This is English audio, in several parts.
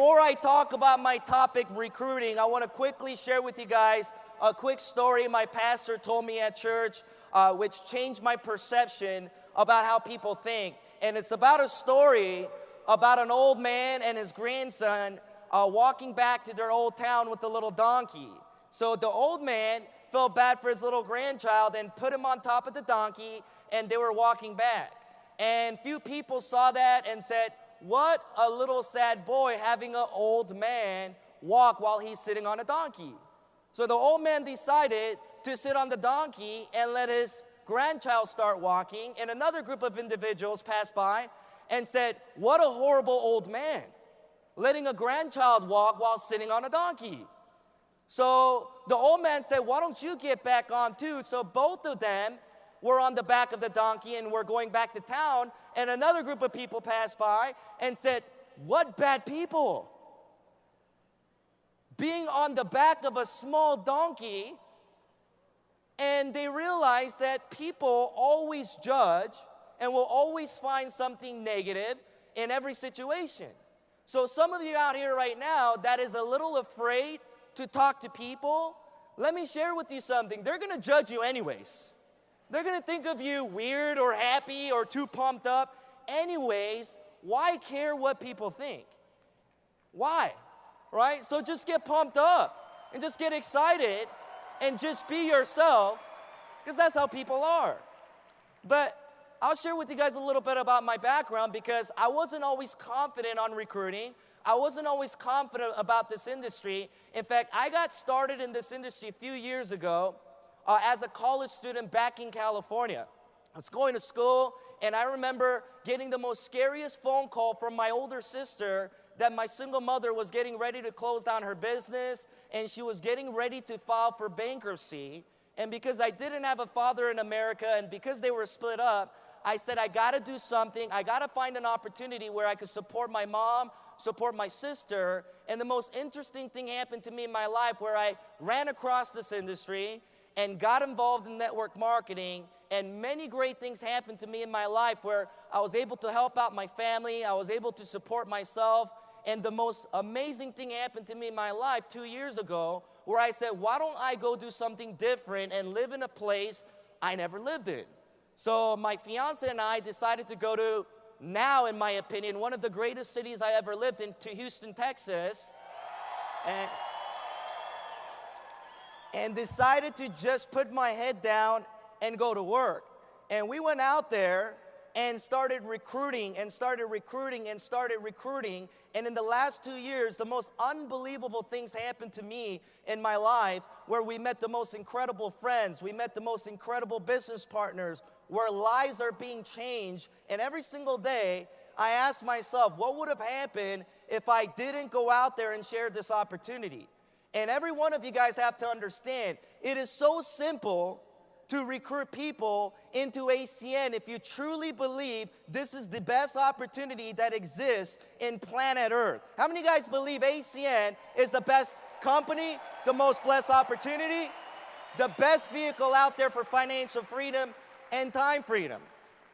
before I talk about my topic, recruiting, I want to quickly share with you guys a quick story my pastor told me at church, which changed my perception about how people think. And it's about a story about an old man and his grandson walking back to their old town with a little donkey. So the old man felt bad for his little grandchild and put him on top of the donkey, and they were walking back. And few people saw that and said, what a little sad boy having an old man walk while he's sitting on a donkey. So the old man decided to sit on the donkey and let his grandchild start walking, and another group of individuals passed by and said, what a horrible old man, letting a grandchild walk while sitting on a donkey. So the old man said, why don't you get back on too? So both of them were on the back of the donkey and were going back to town, and another group of people passed by and said, what bad people, being on the back of a small donkey. And they realized that people always judge and will always find something negative in every situation. So some of you out here right now that is a little afraid to talk to people, let me share with you something. They're going to judge you anyways. They're going to think of you weird or happy or too pumped up. Anyways, why care what people think? Why? Right? So just get pumped up and just get excited and just be yourself, because that's how people are. But I'll share with you guys a little bit about my background, because I wasn't always confident on recruiting. I wasn't always confident about this industry. In fact, I got started in this industry a few years ago as a college student back in California. I was going to school, and I remember getting the most scariest phone call from my older sister that my single mother was getting ready to close down her business, and she was getting ready to file for bankruptcy. And because I didn't have a father in America, and because they were split up, I said, I gotta do something. I gotta find an opportunity where I could support my mom, support my sister. And the most interesting thing happened to me in my life, where I ran across this industry and got involved in network marketing, and many great things happened to me in my life where I was able to help out my family, I was able to support myself. And the most amazing thing happened to me in my life 2 years ago, where I said, why don't I go do something different and live in a place I never lived in? So my fiance and I decided to go to, now in my opinion, one of the greatest cities I ever lived in, to Houston, Texas, and decided to just put my head down and go to work. And we went out there and started recruiting and started recruiting and started recruiting. And in the last 2 years, the most unbelievable things happened to me in my life, where we met the most incredible friends, we met the most incredible business partners, where lives are being changed. And every single day, I ask myself, what would have happened if I didn't go out there and share this opportunity? And every one of you guys have to understand, it is so simple to recruit people into ACN if you truly believe this is the best opportunity that exists in planet Earth. How many of you guys believe ACN is the best company, the most blessed opportunity, the best vehicle out there for financial freedom and time freedom?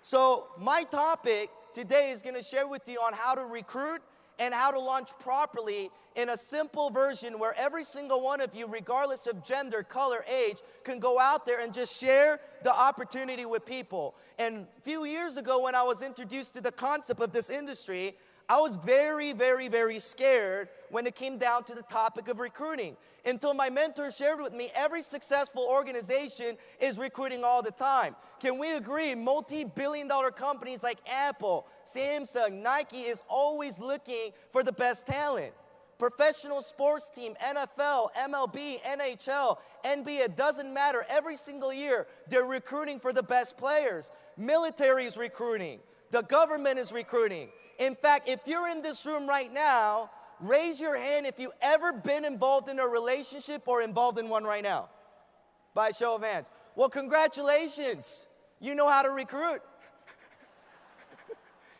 So my topic today is going to share with you on how to recruit and how to launch properly in a simple version where every single one of you, regardless of gender, color, age, can go out there and just share the opportunity with people. And a few years ago, when I was introduced to the concept of this industry, I was very, very, very scared when it came down to the topic of recruiting, until my mentor shared with me every successful organization is recruiting all the time. Can we agree, multi-billion-dollar companies like Apple, Samsung, Nike is always looking for the best talent. Professional sports team, NFL, MLB, NHL, NBA, it doesn't matter. Every single year, they're recruiting for the best players. Military is recruiting. The government is recruiting. In fact, if you're in this room right now, raise your hand if you've ever been involved in a relationship or involved in one right now. By a show of hands. Well, congratulations. You know how to recruit.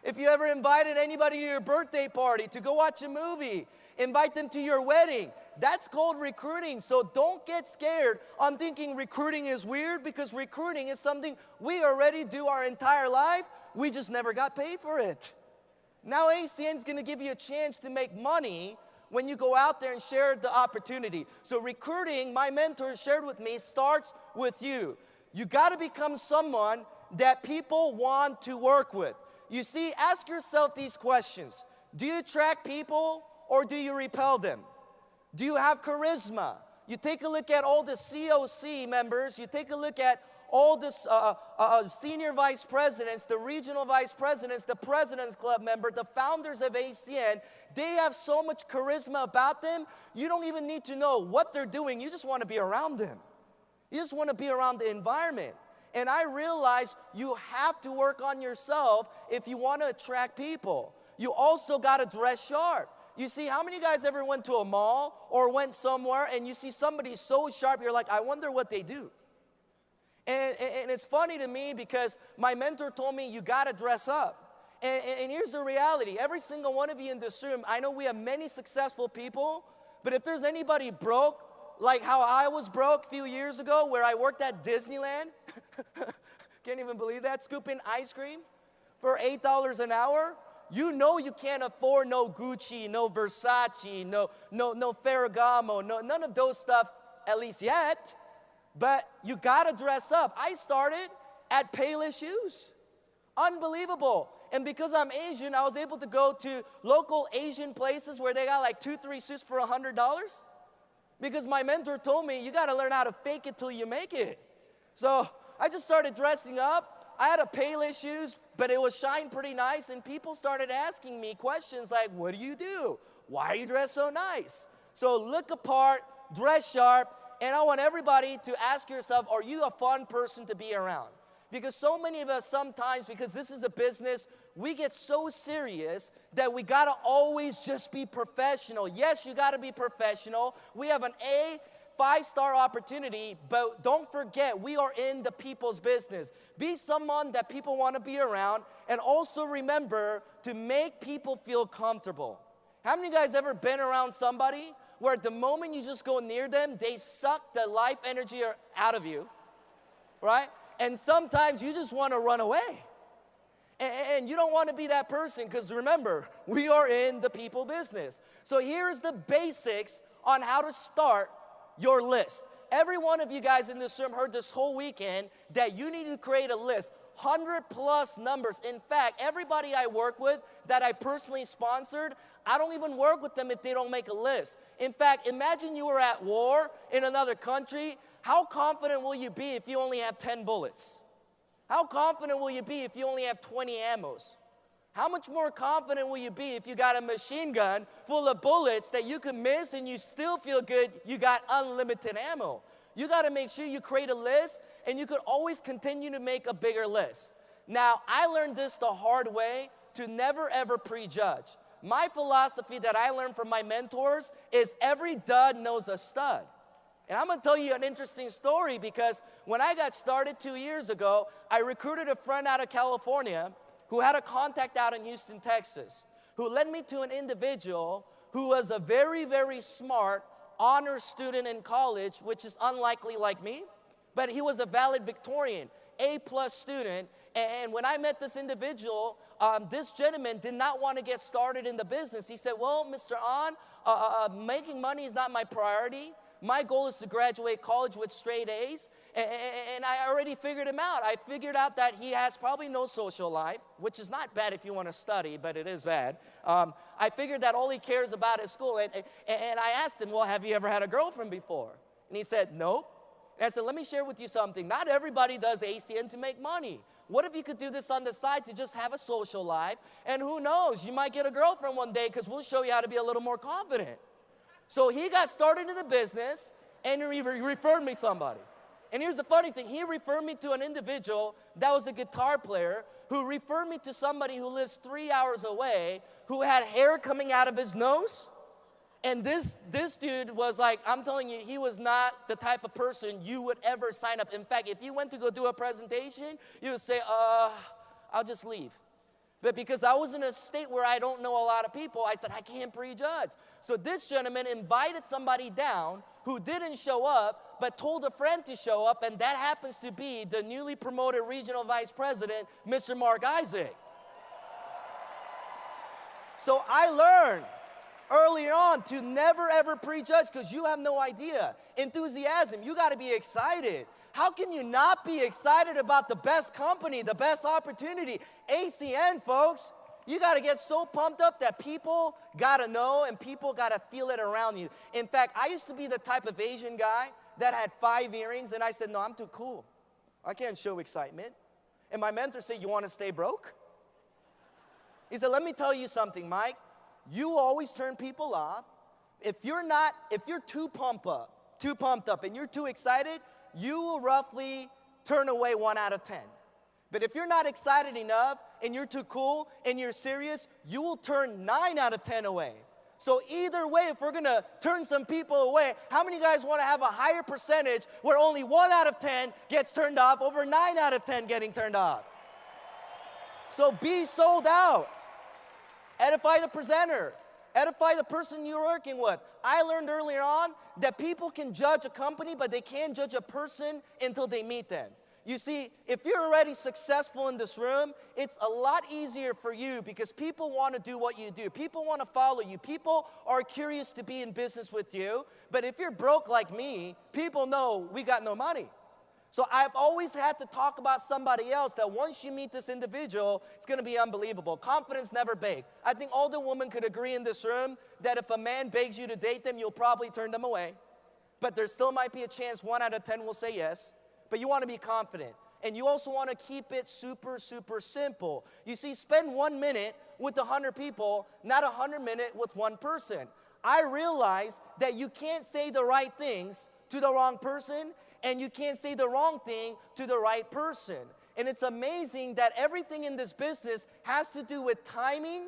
If you ever invited anybody to your birthday party, to go watch a movie, invite them to your wedding, that's called recruiting. So don't get scared on thinking recruiting is weird, because recruiting is something we already do our entire life. We just never got paid for it. Now ACN is going to give you a chance to make money when you go out there and share the opportunity. So recruiting, my mentor shared with me, starts with you. You got to become someone that people want to work with. You see, ask yourself these questions. Do you attract people or do you repel them? Do you have charisma? You take a look at all the COC members, you take a look at all the senior vice presidents, the regional vice presidents, the president's club member, the founders of ACN. They have so much charisma about them, you don't even need to know what they're doing. You just want to be around them. You just want to be around the environment. And I realized you have to work on yourself if you want to attract people. You also got to dress sharp. You see, how many of you guys ever went to a mall or went somewhere and you see somebody so sharp, you're like, I wonder what they do. And it's funny to me because my mentor told me you got to dress up. And here's the reality. Every single one of you in this room, I know we have many successful people, but if there's anybody broke, like how I was broke a few years ago where I worked at Disneyland, can't even believe that, scooping ice cream for $8 an hour, you know you can't afford no Gucci, no Versace, no Ferragamo, none of those stuff, at least yet. But you gotta dress up. I started at Payless Shoes. Unbelievable. And because I'm Asian, I was able to go to local Asian places where they got like 2-3 suits for $100. Because my mentor told me, you gotta learn how to fake it till you make it. So I just started dressing up. I had a Payless Shoes, but it was shined pretty nice. And people started asking me questions like, what do you do? Why are you dressed so nice? So look apart, dress sharp. And I want everybody to ask yourself, are you a fun person to be around? Because so many of us sometimes, because this is a business, we get so serious that we gotta always just be professional. Yes, you gotta be professional. We have an A, 5-star opportunity, but don't forget, we are in the people's business. Be someone that people wanna be around, and also remember to make people feel comfortable. How many of you guys ever been around somebody where at the moment you just go near them, they suck the life energy out of you, right? And sometimes you just want to run away. And you don't want to be that person because remember, we are in the people business. So here's the basics on how to start your list. Every one of you guys in this room heard this whole weekend that you need to create a list. 100+ numbers. In fact, everybody I work with that I personally sponsored, I don't even work with them if they don't make a list. In fact, imagine you were at war in another country. How confident will you be if you only have 10 bullets? How confident will you be if you only have 20 ammos? How much more confident will you be if you got a machine gun full of bullets that you can miss and you still feel good you got unlimited ammo? You got to make sure you create a list, and you could always continue to make a bigger list. Now, I learned this the hard way, to never ever prejudge. My philosophy that I learned from my mentors is every dud knows a stud. And I'm going to tell you an interesting story because when I got started 2 years ago, I recruited a friend out of California who had a contact out in Houston, Texas, who led me to an individual who was a very, very smart honor student in college, which is unlikely like me, but he was a valedictorian, A+ student. And when I met this individual, this gentleman did not want to get started in the business. He said, well, Mr. An, making money is not my priority. My goal is to graduate college with straight A's. And I already figured him out. I figured out that he has probably no social life, which is not bad if you want to study, but it is bad. I figured that all he cares about is school. And I asked him, well, have you ever had a girlfriend before? And he said, nope. And I said, let me share with you something. Not everybody does ACN to make money. What if you could do this on the side to just have a social life? And who knows, you might get a girlfriend one day because we'll show you how to be a little more confident. So he got started in the business and he referred me somebody. And here's the funny thing. He referred me to an individual that was a guitar player who referred me to somebody who lives 3 hours away who had hair coming out of his nose. And this dude was like, I'm telling you, he was not the type of person you would ever sign up. In fact, if you went to go do a presentation, you would say, I'll just leave. But because I was in a state where I don't know a lot of people, I said, I can't prejudge. So this gentleman invited somebody down who didn't show up, but told a friend to show up, and that happens to be the newly promoted regional vice president, Mr. Mark Isaac. So I learned earlier on to never ever prejudge because you have no idea. Enthusiasm, you got to be excited. How can you not be excited about the best company, the best opportunity? ACN, folks. You got to get so pumped up that people got to know and people got to feel it around you. In fact, I used to be the type of Asian guy that had 5 earrings, and I said, no, I'm too cool. I can't show excitement. And my mentor said, you want to stay broke? He said, let me tell you something, Mike. You always turn people off. If you're too pumped up and you're too excited, you will roughly turn away 1 out of 10. But if you're not excited enough and you're too cool and you're serious, you will turn 9 out of 10 away. So either way, if we're going to turn some people away, how many of you guys want to have a higher percentage where only 1 out of 10 gets turned off over 9 out of 10 getting turned off? So be sold out. Edify the presenter. Edify the person you're working with. I learned earlier on that people can judge a company, but they can't judge a person until they meet them. You see, if you're already successful in this room, it's a lot easier for you because people want to do what you do. People want to follow you. People are curious to be in business with you. But if you're broke like me, people know we got no money. So I've always had to talk about somebody else that once you meet this individual, it's going to be unbelievable. Confidence never begs. I think all the women could agree in this room that if a man begs you to date them, you'll probably turn them away. But there still might be a chance 1 out of 10 will say yes. But you want to be confident. And you also want to keep it super, super simple. You see, spend 1 minute with 100 people, not 100 minutes with one person. I realize that you can't say the right things to the wrong person, and you can't say the wrong thing to the right person. And it's amazing that everything in this business has to do with timing,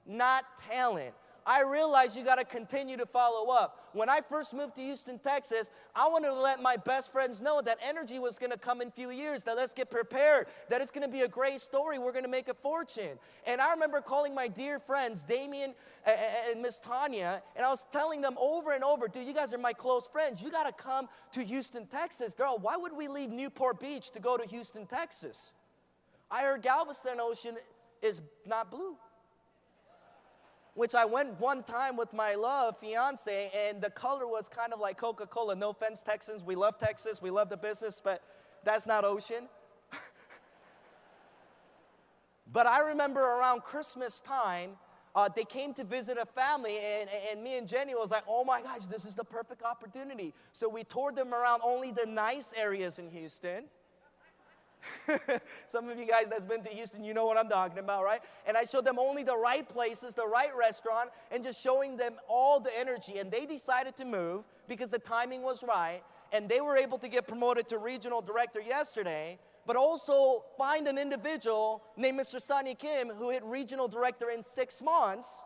not talent. I realize you got to continue to follow up. When I first moved to Houston, Texas, I wanted to let my best friends know that energy was going to come in a few years, that let's get prepared, that it's going to be a great story, we're going to make a fortune. And I remember calling my dear friends, Damien and Miss Tanya, and I was telling them over and over, dude, you guys are my close friends. You got to come to Houston, Texas. Girl, why would we leave Newport Beach to go to Houston, Texas? I heard Galveston Ocean is not blue. Which I went one time with my fiance, and the color was kind of like Coca-Cola. No offense, Texans. We love Texas. We love the business, but that's not ocean. But I remember around Christmas time, they came to visit a family, and me and Jenny was like, oh my gosh, this is the perfect opportunity. So we toured them around only the nice areas in Houston. Some of you guys that's been to Houston, you know what I'm talking about, right? And I showed them only the right places, the right restaurant, and just showing them all the energy. And they decided to move because the timing was right. And they were able to get promoted to regional director yesterday, but also find an individual named Mr. Sonny Kim who hit regional director in 6 months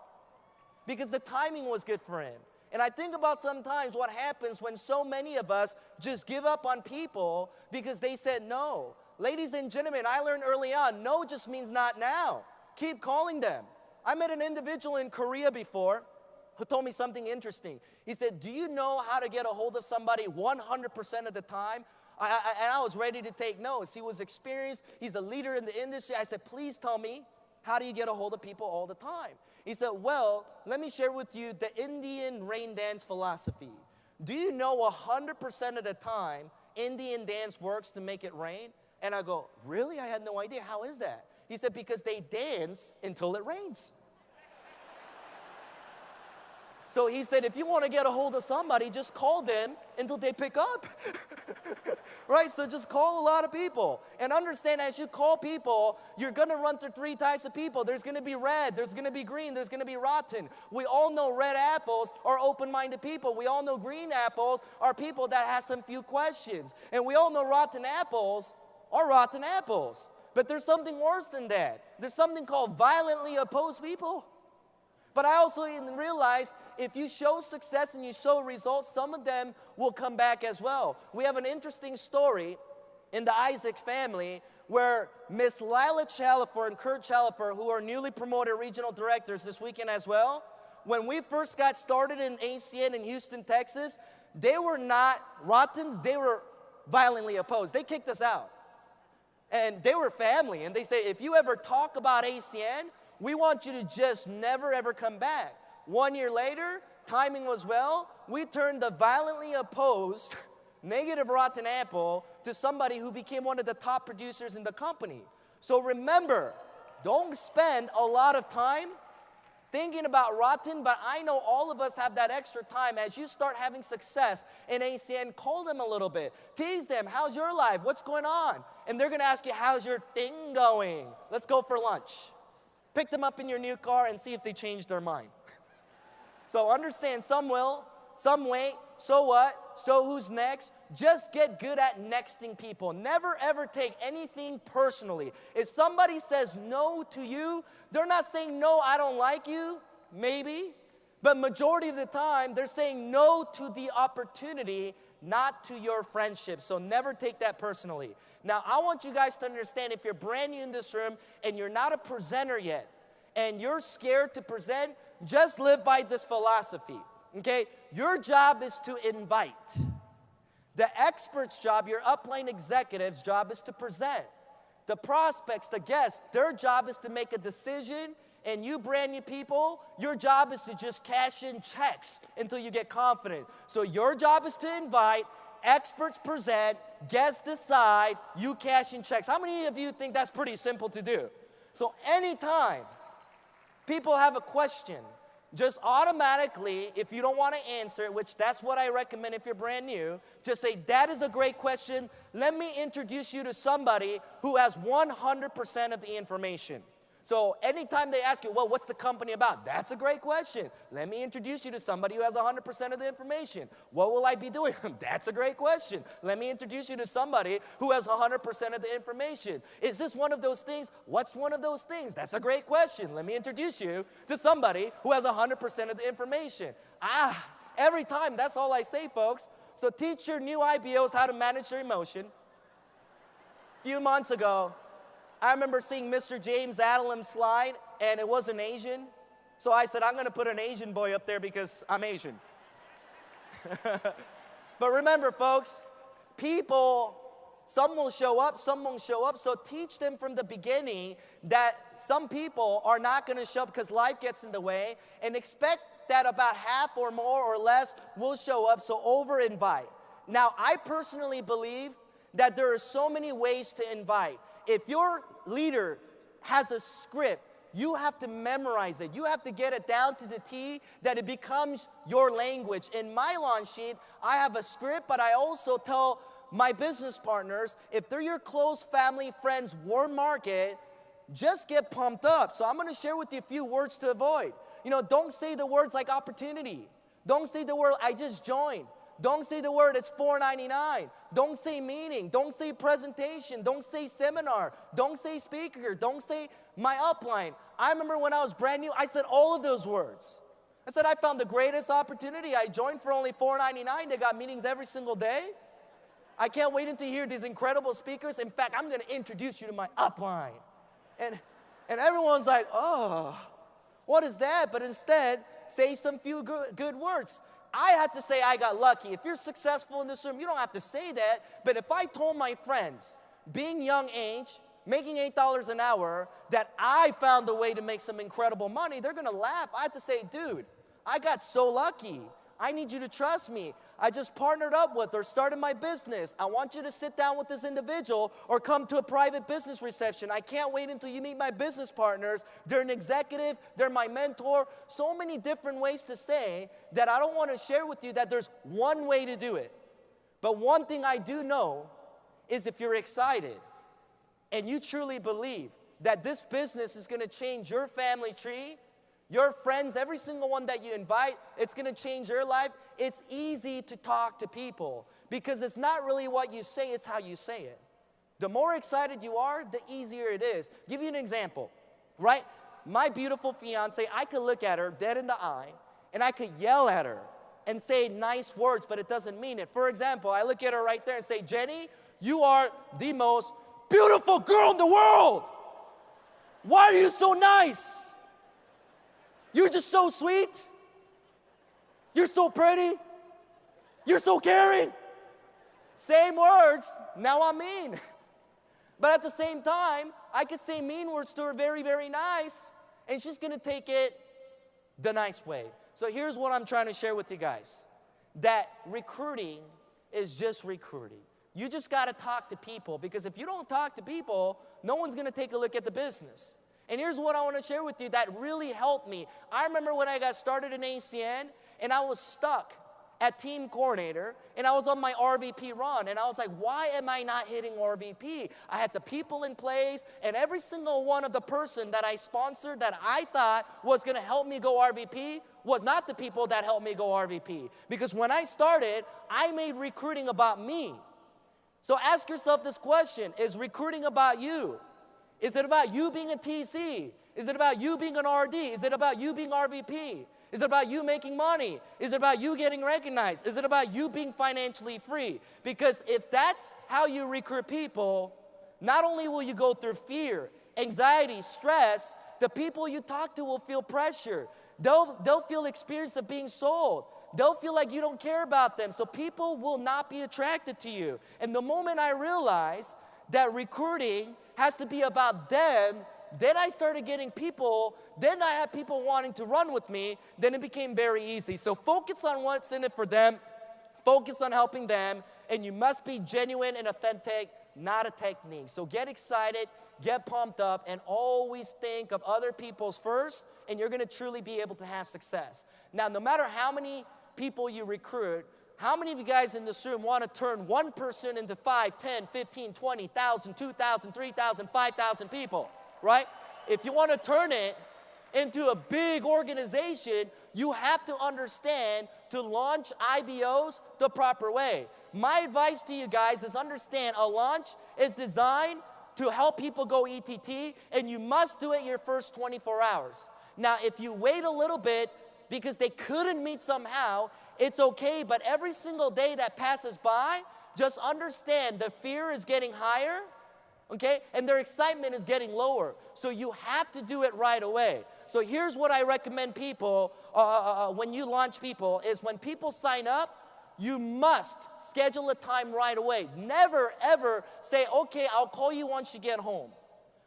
because the timing was good for him. And I think about sometimes what happens when so many of us just give up on people because they said no. Ladies and gentlemen, I learned early on, no just means not now. Keep calling them. I met an individual in Korea before who told me something interesting. He said, do you know how to get a hold of somebody 100% of the time? And I was ready to take notes. He was experienced. He's a leader in the industry. I said, please tell me, how do you get a hold of people all the time? He said, well, let me share with you the Indian rain dance philosophy. Do you know 100% of the time Indian dance works to make it rain? And I go, really? I had no idea. How is that? He said, because they dance until it rains. So he said, if you want to get a hold of somebody, just call them until they pick up. Right? So just call a lot of people. And understand, as you call people, you're going to run through 3 types of people. There's going to be red, there's going to be green, there's going to be rotten. We all know red apples are open-minded people. We all know green apples are people that have some few questions. And we all know rotten apples are rotten apples. But there's something worse than that. There's something called violently opposed people. But I also realize if you show success and you show results, some of them will come back as well. We have an interesting story in the Isaac family where Miss Lila Chalifer and Kurt Chalifer, who are newly promoted regional directors this weekend as well, when we first got started in ACN in Houston, Texas, they were not rottens, they were violently opposed. They kicked us out. And they were family, and they say, if you ever talk about ACN We want you to just never ever come back. 1 year later, timing was well, we turned the violently opposed negative rotten apple to somebody who became one of the top producers in the company. So remember, don't spend a lot of time thinking about rotten, but I know all of us have that extra time. As you start having success in ACN, call them a little bit. Tease them, how's your life? What's going on? And they're gonna ask you, how's your thing going? Let's go for lunch. Pick them up in your new car and see if they change their mind. So understand, some will, some wait, so what? So who's next? Just get good at nexting people. Never ever take anything personally. If somebody says no to you, they're not saying no, I don't like you, maybe. But majority of the time, they're saying no to the opportunity, not to your friendship. So never take that personally. Now, I want you guys to understand, if you're brand new in this room and you're not a presenter yet, and you're scared to present, just live by this philosophy, okay? Your job is to invite. The expert's job, your upline executive's job, is to present. The prospects, the guests, their job is to make a decision, and you brand new people, your job is to just cash in checks until you get confident. So your job is to invite, experts present, guests decide, you cash in checks. How many of you think that's pretty simple to do? So anytime people have a question, just automatically, if you don't want to answer it, which that's what I recommend if you're brand new, just say, that is a great question. Let me introduce you to somebody who has 100% of the information. So anytime they ask you, well, what's the company about? That's a great question. Let me introduce you to somebody who has 100% of the information. What will I be doing? That's a great question. Let me introduce you to somebody who has 100% of the information. Is this one of those things? What's one of those things? That's a great question. Let me introduce you to somebody who has 100% of the information. Every time, that's all I say, folks. So teach your new IBOs how to manage their emotion. A few months ago, I remember seeing Mr. James Adelam's slide, and it was an Asian. So I said, I'm going to put an Asian boy up there because I'm Asian. But remember, folks, people, some will show up, some won't show up. So teach them from the beginning that some people are not going to show up because life gets in the way, and expect that about half or more or less will show up, so over-invite. Now, I personally believe that there are so many ways to invite. If your leader has a script, you have to memorize it. You have to get it down to the T that it becomes your language. In my launch sheet, I have a script, but I also tell my business partners, if they're your close family, friends, warm market, just get pumped up. So I'm going to share with you a few words to avoid. You know, don't say the words like opportunity. Don't say the word, I just joined. Don't say the word, it's $4.99. Don't say meeting. Don't say presentation. Don't say seminar. Don't say speaker. Don't say my upline. I remember when I was brand new, I said all of those words. I said I found the greatest opportunity. I joined for only $4.99. They got meetings every single day. I can't wait until you hear these incredible speakers. In fact, I'm going to introduce you to my upline. And everyone's like, oh, what is that? But instead, say some few good words. I had to say I got lucky. If you're successful in this room, you don't have to say that. But if I told my friends, being young age, making $8 an hour, that I found a way to make some incredible money, they're going to laugh. I had to say, dude, I got so lucky. I need you to trust me. I just partnered up with or started my business. I want you to sit down with this individual or come to a private business reception. I can't wait until you meet my business partners. They're an executive. They're my mentor. So many different ways to say that I don't want to share with you that there's one way to do it. But one thing I do know is if you're excited and you truly believe that this business is going to change your family tree, your friends, every single one that you invite, it's going to change your life. It's easy to talk to people because it's not really what you say, it's how you say it. The more excited you are, the easier it is. Give you an example, right? My beautiful fiance, I could look at her dead in the eye and I could yell at her and say nice words, but it doesn't mean it. For example, I look at her right there and say, Jenny, you are the most beautiful girl in the world. Why are you so nice? You're just so sweet. You're so pretty. You're so caring. Same words, now I'm mean. But at the same time, I could say mean words to her very, very nice. and she's going to take it the nice way. So here's what I'm trying to share with you guys. That recruiting is just recruiting. You just got to talk to people, because if you don't talk to people, no one's going to take a look at the business. And here's what I want to share with you that really helped me. I remember when I got started in ACN, and I was stuck at team coordinator, and I was on my RVP run, and I was like, why am I not hitting RVP? I had the people in place, and every single one of the person that I sponsored that I thought was going to help me go RVP was not the people that helped me go RVP. Because when I started, I made recruiting about me. So ask yourself this question: is recruiting about you? Is it about you being a TC? Is it about you being an RD? Is it about you being RVP? Is it about you making money? Is it about you getting recognized? Is it about you being financially free? Because if that's how you recruit people, not only will you go through fear, anxiety, stress, the people you talk to will feel pressure. They'll feel experience of being sold. They'll feel like you don't care about them. So people will not be attracted to you. And the moment I realized that recruiting has to be about them, then I started getting people, then I had people wanting to run with me, then it became very easy. So focus on what's in it for them, focus on helping them, and you must be genuine and authentic, not a technique. So get excited, get pumped up, and always think of other people's first, and you're gonna truly be able to have success. Now, no matter how many people you recruit, how many of you guys in this room want to turn one person into 5, 10, 15, 20,000, 2,000, 3,000, 5,000 people, right? If you want to turn it into a big organization, you have to understand to launch IBOs the proper way. My advice to you guys is understand a launch is designed to help people go ETT, and you must do it your first 24 hours. Now, if you wait a little bit because they couldn't meet somehow, it's okay, but every single day that passes by, just understand the fear is getting higher, okay, and their excitement is getting lower. So you have to do it right away. So here's what I recommend people when you launch people is when people sign up, you must schedule a time right away. Never, ever say, okay, I'll call you once you get home.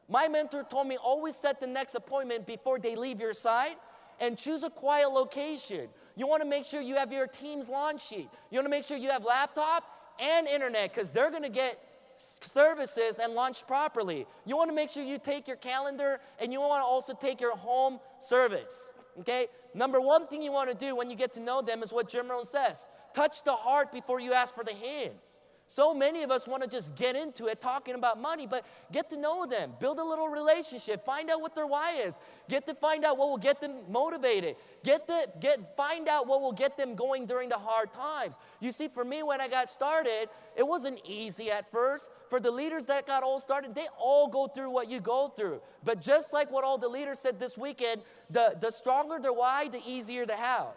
My mentor told me always set the next appointment before they leave your site, and choose a quiet location. You want to make sure you have your team's launch sheet. You want to make sure you have laptop and internet, because they're going to get services and launch properly. You want to make sure you take your calendar, and you want to also take your home service, okay? Number one thing you want to do when you get to know them is what Jim Rohn says: touch the heart before you ask for the hand. So many of us want to just get into it talking about money, but get to know them. Build a little relationship. Find out what their why is. Get to find out what will get them motivated. Find out what will get them going during the hard times. You see, for me, when I got started, it wasn't easy at first. For the leaders that got all started, they all go through what you go through. But just like what all the leaders said this weekend, the stronger the why, the easier the how.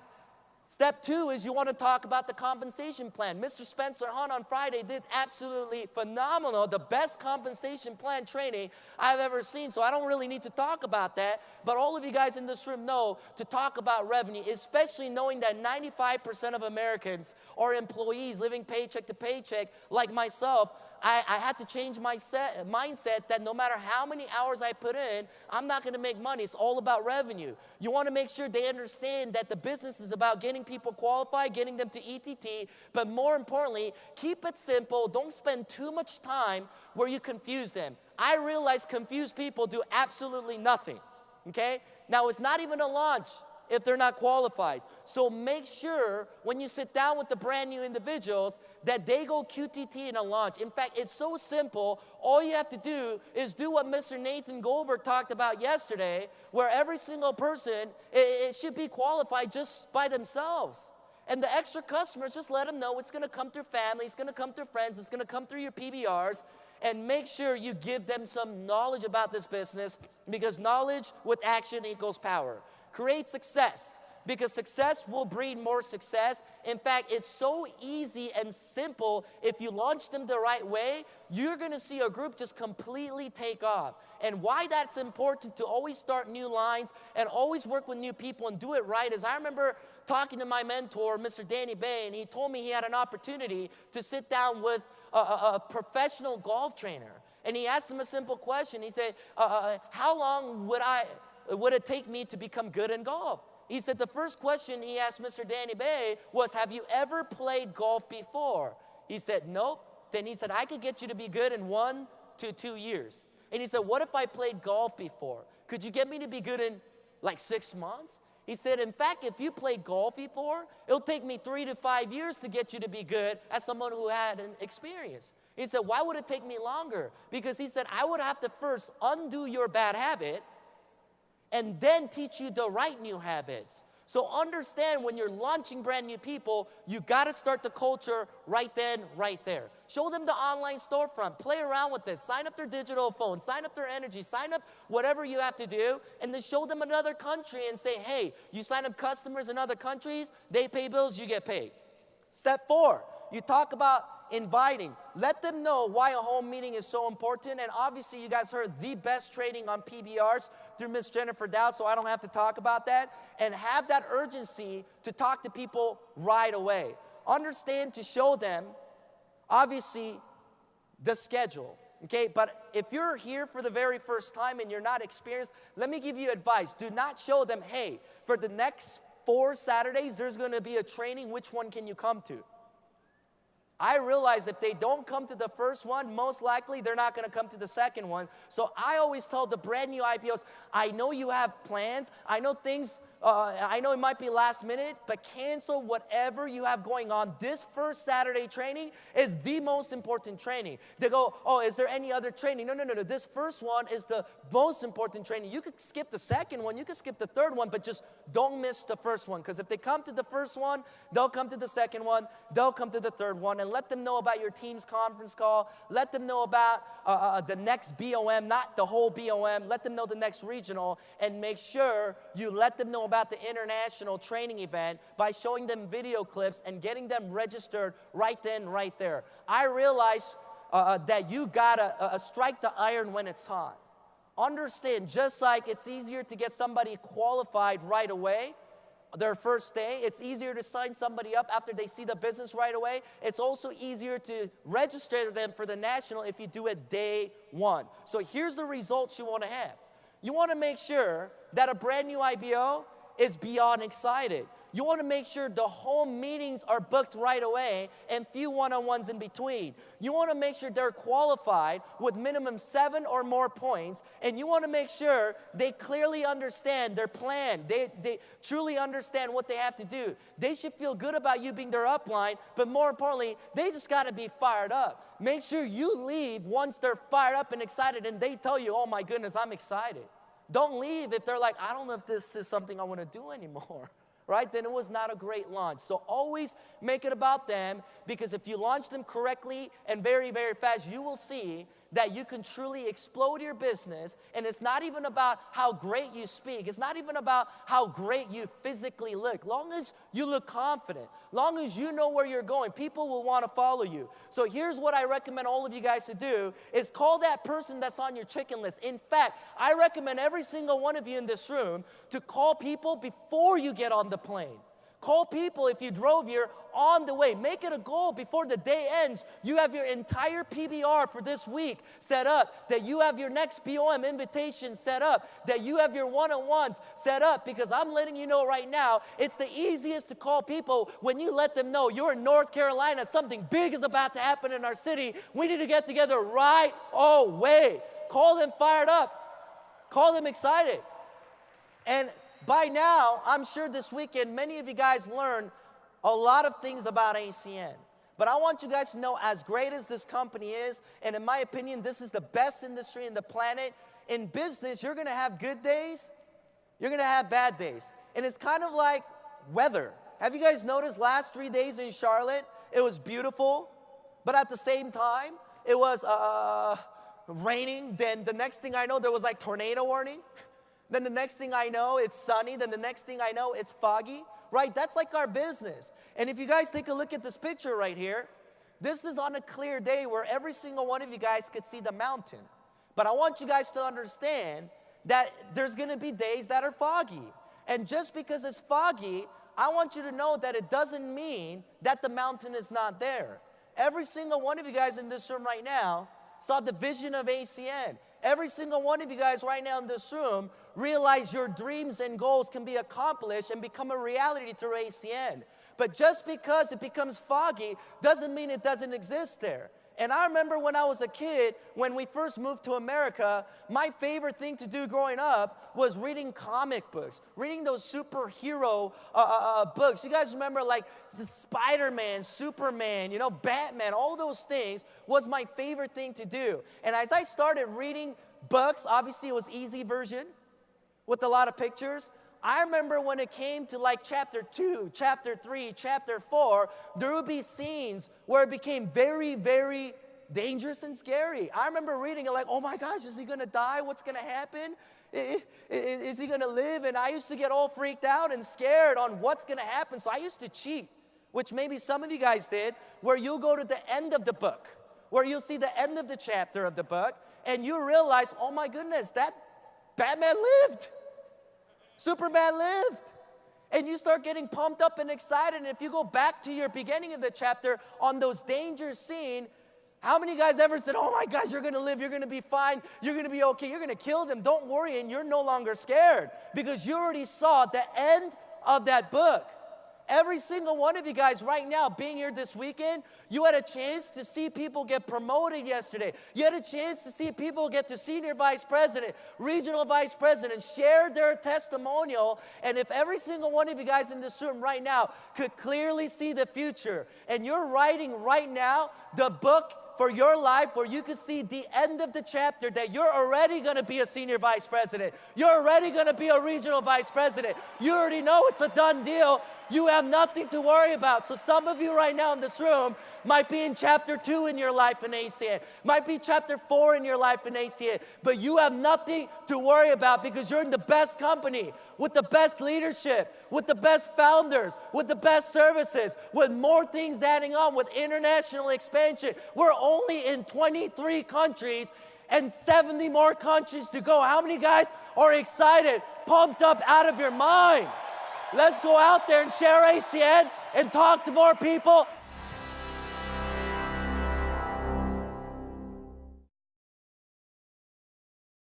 Step 2 is you want to talk about the compensation plan. Mr. Spencer Hunt on Friday did absolutely phenomenal, the best compensation plan training I've ever seen. So I don't really need to talk about that. But all of you guys in this room know to talk about revenue, especially knowing that 95% of Americans are employees living paycheck to paycheck like myself. I had to change my mindset that no matter how many hours I put in, I'm not going to make money. It's all about revenue. You want to make sure they understand that the business is about getting people qualified, getting them to ETT, but more importantly, keep it simple. Don't spend too much time where you confuse them. I realize confused people do absolutely nothing, okay? Now, it's not even a launch if they're not qualified. So make sure when you sit down with the brand new individuals that they go QTT in a launch. In fact, it's so simple. All you have to do is do what Mr. Nathan Goldberg talked about yesterday, where every single person, it should be qualified just by themselves. And the extra customers, just let them know it's going to come through family, it's going to come through friends, it's going to come through your PBRs, and make sure you give them some knowledge about this business, because knowledge with action equals power. Create success, because success will breed more success. In fact, it's so easy and simple. If you launch them the right way, you're going to see a group just completely take off. And why that's important to always start new lines and always work with new people and do it right is I remember talking to my mentor, Mr. Danny Bay, and he told me he had an opportunity to sit down with a professional golf trainer. And he asked him a simple question. He said, how long would would it take me to become good in golf? He said the first question he asked Mr. Danny Bay was, have you ever played golf before? He said, nope. Then he said, I could get you to be good in 1 to 2 years. And he said, what if I played golf before? Could you get me to be good in like 6 months? He said, in fact, if you played golf before, it'll take me 3 to 5 years to get you to be good as someone who had an experience. He said, why would it take me longer? Because he said, I would have to first undo your bad habit and then teach you the right new habits. So understand, when you're launching brand new people, you got to start the culture right then, right there. Show them the online storefront. Play around with it. Sign up their digital phone. Sign up their energy. Sign up whatever you have to do. And then show them another country and say, hey, you sign up customers in other countries, they pay bills, you get paid. Step 4, you talk about inviting. Let them know why a home meeting is so important. And obviously, you guys heard the best training on PBRs through Miss Jennifer Dowd, so I don't have to talk about that. And have that urgency to talk to people right away. Understand, to show them, obviously, the schedule. Okay, but if you're here for the very first time and you're not experienced, let me give you advice. Do not show them, hey, for the next 4 Saturdays, there's going to be a training. Which one can you come to? I realize if they don't come to the first one, most likely they're not going to come to the second one. So I always tell the brand new IPOs, I know you have plans. I know things, I know it might be last minute, but cancel whatever you have going on. This first Saturday training is the most important training. They go, oh, is there any other training? No. This first one is the most important training. You could skip the second one. You could skip the third one, but just don't miss the first one. Because if they come to the first one, they'll come to the second one. They'll come to the third one. And let them know about your team's conference call. Let them know about the next BOM, not the whole BOM. Let them know the next regional. And make sure you let them know about the international training event by showing them video clips and getting them registered right then, right there. I realize that you gotta strike the iron when it's hot. Understand, just like it's easier to get somebody qualified right away, their first day, it's easier to sign somebody up after they see the business right away. It's also easier to register them for the national if you do it day 1. So here's the results you want to have. You want to make sure that a brand new IBO is beyond excited. You want to make sure the home meetings are booked right away and few one-on-ones in between. You want to make sure they're qualified with minimum 7 or more points. And you want to make sure they clearly understand their plan. They truly understand what they have to do. They should feel good about you being their upline, but more importantly, they just got to be fired up. Make sure you leave once they're fired up and excited and they tell you, oh my goodness, I'm excited. Don't leave if they're like, I don't know if this is something I want to do anymore. Right? Then it was not a great launch. So always make it about them, because if you launch them correctly and very, very fast, you will see that you can truly explode your business. And it's not even about how great you speak. It's not even about how great you physically look. Long as you look confident, long as you know where you're going, people will want to follow you. So here's what I recommend all of you guys to do is call that person that's on your chicken list. In fact, I recommend every single one of you in this room to call people before you get on the plane. Call people if you drove here on the way. Make it a goal before the day ends. You have your entire PBR for this week set up, that you have your next BOM invitation set up, that you have your one-on-ones set up, because I'm letting you know right now, it's the easiest to call people when you let them know you're in North Carolina, something big is about to happen in our city. We need to get together right away. Call them fired up. Call them excited. And by now, I'm sure this weekend, many of you guys learned a lot of things about ACN. But I want you guys to know, as great as this company is, and in my opinion, this is the best industry in the planet, in business, you're going to have good days, you're going to have bad days. And it's kind of like weather. Have you guys noticed last 3 days in Charlotte, it was beautiful, but at the same time, it was raining. Then the next thing I know, there was like tornado warning. Then the next thing I know, it's sunny. Then the next thing I know, it's foggy, right? That's like our business. And if you guys take a look at this picture right here, this is on a clear day where every single one of you guys could see the mountain. But I want you guys to understand that there's going to be days that are foggy. And just because it's foggy, I want you to know that it doesn't mean that the mountain is not there. Every single one of you guys in this room right now saw the vision of ACN. every single one of you guys right now in this room realize your dreams and goals can be accomplished and become a reality through ACN. But just because it becomes foggy doesn't mean it doesn't exist there. And I remember when I was a kid, when we first moved to America, my favorite thing to do growing up was reading comic books, reading those superhero books. You guys remember like Spider-Man, Superman, you know, Batman, all those things was my favorite thing to do. And as I started reading books, obviously it was easy version with a lot of pictures. I remember when it came to like chapter 2, chapter 3, chapter 4, there would be scenes where it became very, very dangerous and scary. I remember reading it like, oh my gosh, is he going to die? What's going to happen? Is he going to live? And I used to get all freaked out and scared on what's going to happen. So I used to cheat, which maybe some of you guys did, where you'll go to the end of the book, where you'll see the end of the chapter of the book, and you realize, oh my goodness, that Batman lived. Superman lived. And you start getting pumped up and excited. And if you go back to your beginning of the chapter on those danger scenes, how many guys ever said, oh my gosh, you're going to live, you're going to be fine, you're going to be okay, you're going to kill them, don't worry, and you're no longer scared because you already saw the end of that book. Every single one of you guys right now being here this weekend, you had a chance to see people get promoted yesterday. You had a chance to see people get to senior vice president, regional vice president, share their testimonial. And if every single one of you guys in this room right now could clearly see the future, and you're writing right now the book for your life where you can see the end of the chapter that you're already going to be a senior vice president. You're already going to be a regional vice president. You already know it's a done deal. You have nothing to worry about. So some of you right now in this room might be in chapter 2 in your life in ACN, might be chapter 4 in your life in ACN, but you have nothing to worry about because you're in the best company, with the best leadership, with the best founders, with the best services, with more things adding on, with international expansion. We're only in 23 countries and 70 more countries to go. How many guys are excited, pumped up out of your mind? Let's go out there and share ACN and talk to more people